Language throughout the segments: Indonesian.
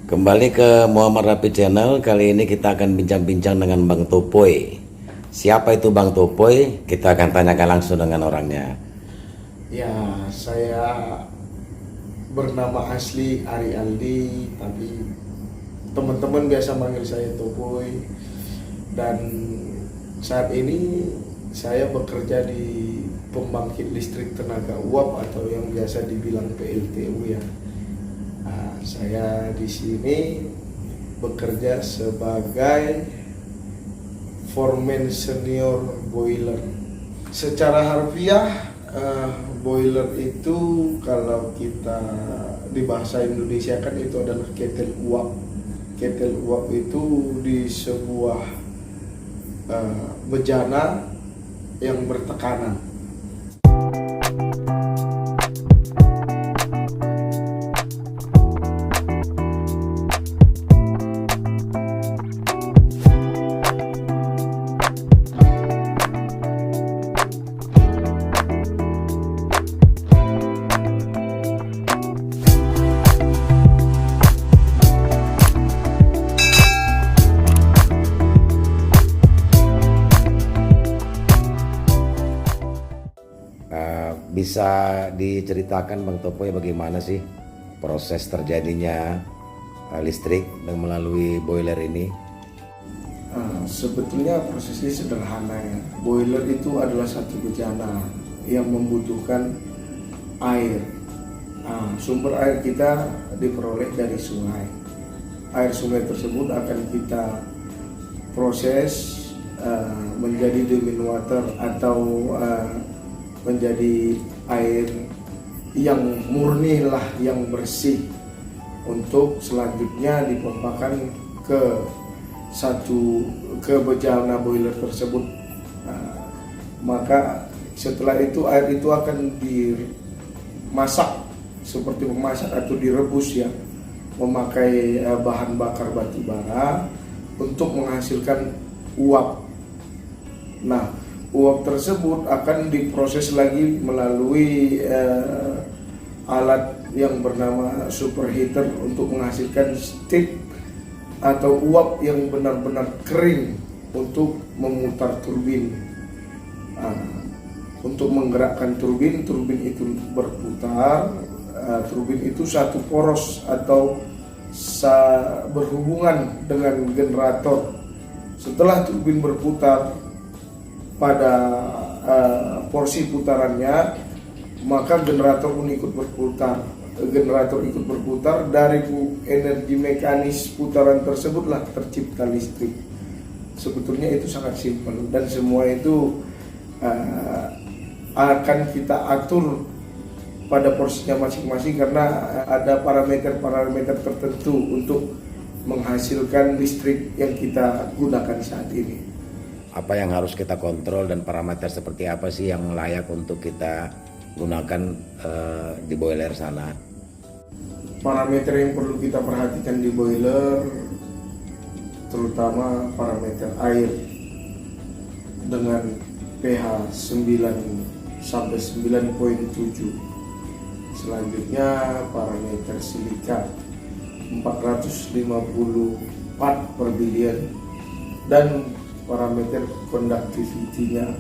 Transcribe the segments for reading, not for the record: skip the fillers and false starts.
Kembali ke Muhammad Rapi Channel. Kali ini kita akan bincang-bincang dengan Bang Topoy. Siapa itu Bang Topoy? Kita akan tanyakan langsung dengan orangnya. Ya, saya bernama asli Ari Aldi, tapi teman-teman biasa manggil saya Topoy. Dan saat ini saya bekerja di pembangkit listrik tenaga uap atau yang biasa dibilang PLTU ya. Saya di sini bekerja sebagai foreman senior boiler. Secara harfiah, boiler itu kalau kita di bahasa Indonesia kan itu adalah ketel uap. Ketel uap itu di sebuah bejana yang bertekanan. Bisa diceritakan Bang Topoy bagaimana sih proses terjadinya listrik dan melalui boiler ini? Sebetulnya prosesnya sederhana ya. Boiler itu adalah satu bejana yang membutuhkan air. Sumber air kita diperoleh dari sungai. Air sungai tersebut akan kita proses menjadi drinking water atau menjadi air yang murni lah, yang bersih, untuk selanjutnya dipompakan ke bejana boiler tersebut. Maka setelah itu air itu akan dimasak seperti memasak atau direbus ya, memakai bahan bakar batu bara untuk menghasilkan uap. Nah, uap tersebut akan diproses lagi melalui alat yang bernama superheater untuk menghasilkan steam atau uap yang benar-benar kering untuk memutar turbin. Untuk menggerakkan turbin itu berputar. Turbin itu satu poros atau berhubungan dengan generator. Setelah turbin berputar pada porsi putarannya, maka generator pun ikut berputar. Generator ikut berputar, dari energi mekanis putaran tersebutlah tercipta listrik. Sebetulnya itu sangat simpel dan semua itu akan kita atur pada porsinya masing-masing karena ada parameter-parameter tertentu untuk menghasilkan listrik yang kita gunakan saat ini. Apa yang harus kita kontrol dan parameter seperti apa sih yang layak untuk kita gunakan di boiler sana? Parameter yang perlu kita perhatikan di boiler terutama parameter air dengan pH 9 sampai 9,7. Selanjutnya parameter silika 450 part per billion dan parameter conductivity-nya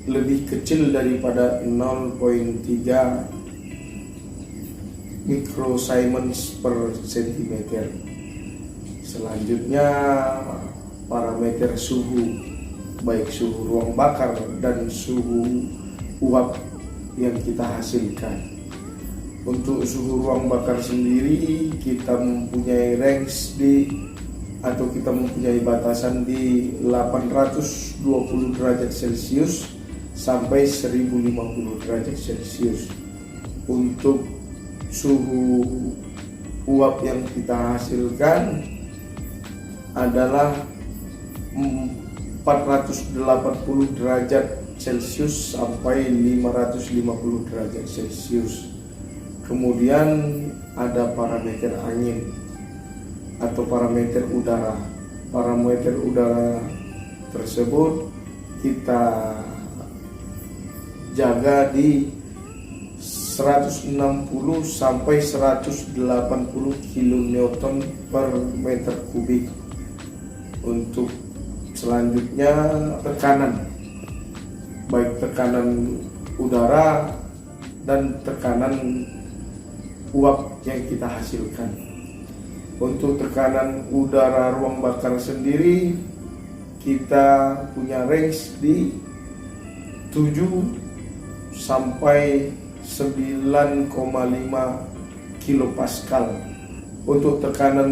lebih kecil daripada 0,3 microsiemens per centimeter. Selanjutnya parameter suhu, baik suhu ruang bakar dan suhu uap yang kita hasilkan. Untuk suhu ruang bakar sendiri kita mempunyai range atau kita mempunyai batasan di 820 derajat Celcius sampai 1050 derajat Celcius. Untuk suhu uap yang kita hasilkan adalah 480 derajat Celcius sampai 550 derajat Celcius. Kemudian ada parameter angin atau parameter udara. Parameter udara tersebut kita jaga di 160 sampai 180 kN per meter kubik. Untuk selanjutnya tekanan, baik tekanan udara dan tekanan uap yang kita hasilkan. Untuk tekanan udara ruang bakar sendiri kita punya range di 7 sampai 9,5 kilopascal. Untuk tekanan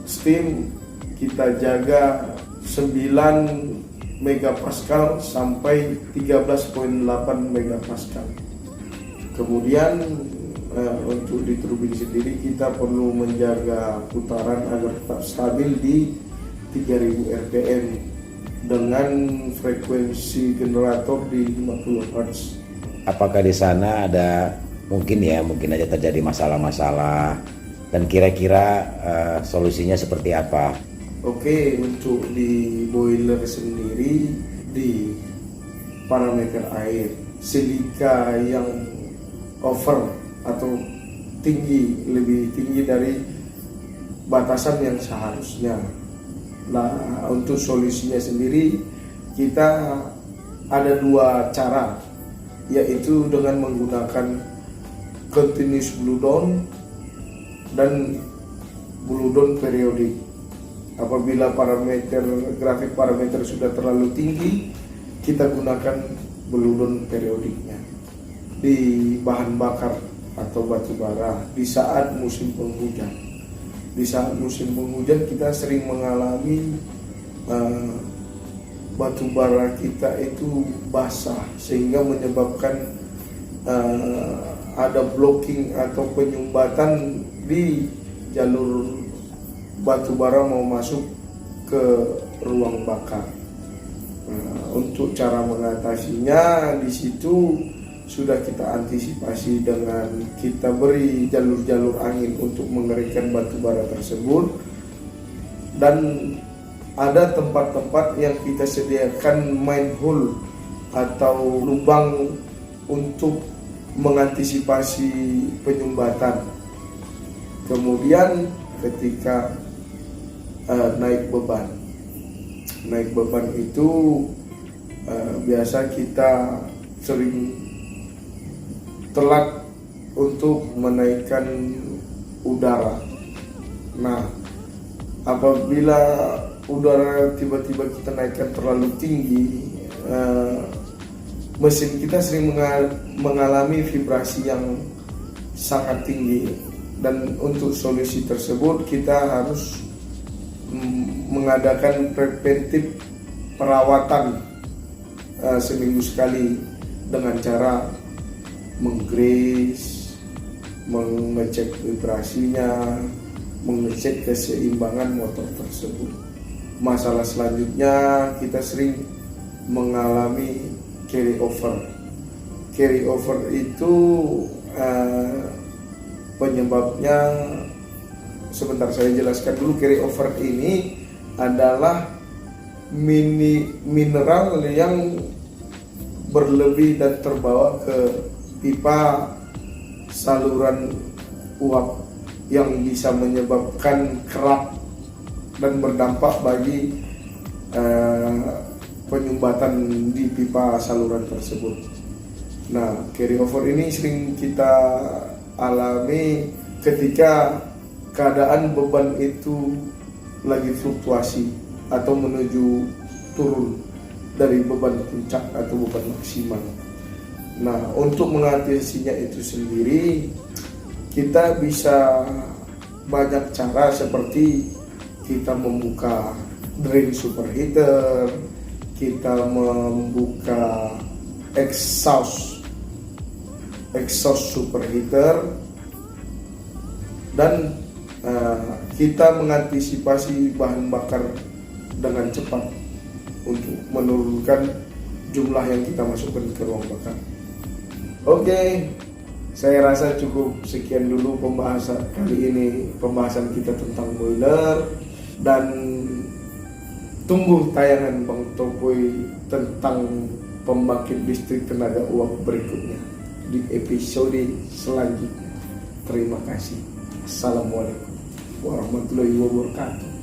steam kita jaga 9 megapascal sampai 13,8 megapascal. Kemudian untuk di turbin sendiri kita perlu menjaga putaran agar tetap stabil di 3000 rpm dengan frekuensi generator di 50 Hz. Apakah di sana ada mungkin aja terjadi masalah-masalah, dan kira-kira solusinya seperti apa? Oke, untuk di boiler sendiri, di parameter air, silika yang over atau lebih tinggi dari batasan yang seharusnya. Nah, untuk solusinya sendiri kita ada 2 cara, yaitu dengan menggunakan continuous blow down dan blow down periodik. Apabila grafik parameter sudah terlalu tinggi, kita gunakan blow down periodiknya di bahan bakar atau batu bara di saat musim penghujan. Di saat musim penghujan kita sering mengalami batu bara kita itu basah, sehingga menyebabkan ada blocking atau penyumbatan di jalur batu bara mau masuk ke ruang bakar. Untuk cara mengatasinya di situ sudah kita antisipasi dengan kita beri jalur-jalur angin untuk mengeringkan batu bara tersebut, dan ada tempat-tempat yang kita sediakan manhole atau lubang untuk mengantisipasi penyumbatan. Kemudian ketika naik beban itu biasa kita sering telat untuk menaikkan udara. Nah, apabila udara tiba-tiba kita naikkan terlalu tinggi, mesin kita sering mengalami vibrasi yang sangat tinggi, dan untuk solusi tersebut kita harus mengadakan preventif perawatan seminggu sekali dengan cara menggrease, mengecek vibrasinya, mengecek keseimbangan motor tersebut. Masalah selanjutnya kita sering mengalami carry over. Carry over itu penyebabnya, sebentar saya jelaskan dulu. Carry over ini adalah mineral yang berlebih dan terbawa ke pipa saluran uap yang bisa menyebabkan kerak dan berdampak bagi penyumbatan di pipa saluran tersebut. Nah, carry over ini sering kita alami ketika keadaan beban itu lagi fluktuasi atau menuju turun dari beban puncak atau beban maksimal. Nah, untuk mengatasinya itu sendiri kita bisa banyak cara, seperti kita membuka drain superheater, kita membuka exhaust superheater, dan kita mengantisipasi bahan bakar dengan cepat untuk menurunkan jumlah yang kita masukkan ke ruang bakar. Oke, saya rasa cukup sekian dulu pembahasan kali ini, pembahasan kita tentang boiler, dan tunggu tayangan Bang Topoy tentang pembangkit listrik tenaga uap berikutnya. di episode selanjutnya. Terima kasih. Assalamualaikum warahmatullahi wabarakatuh.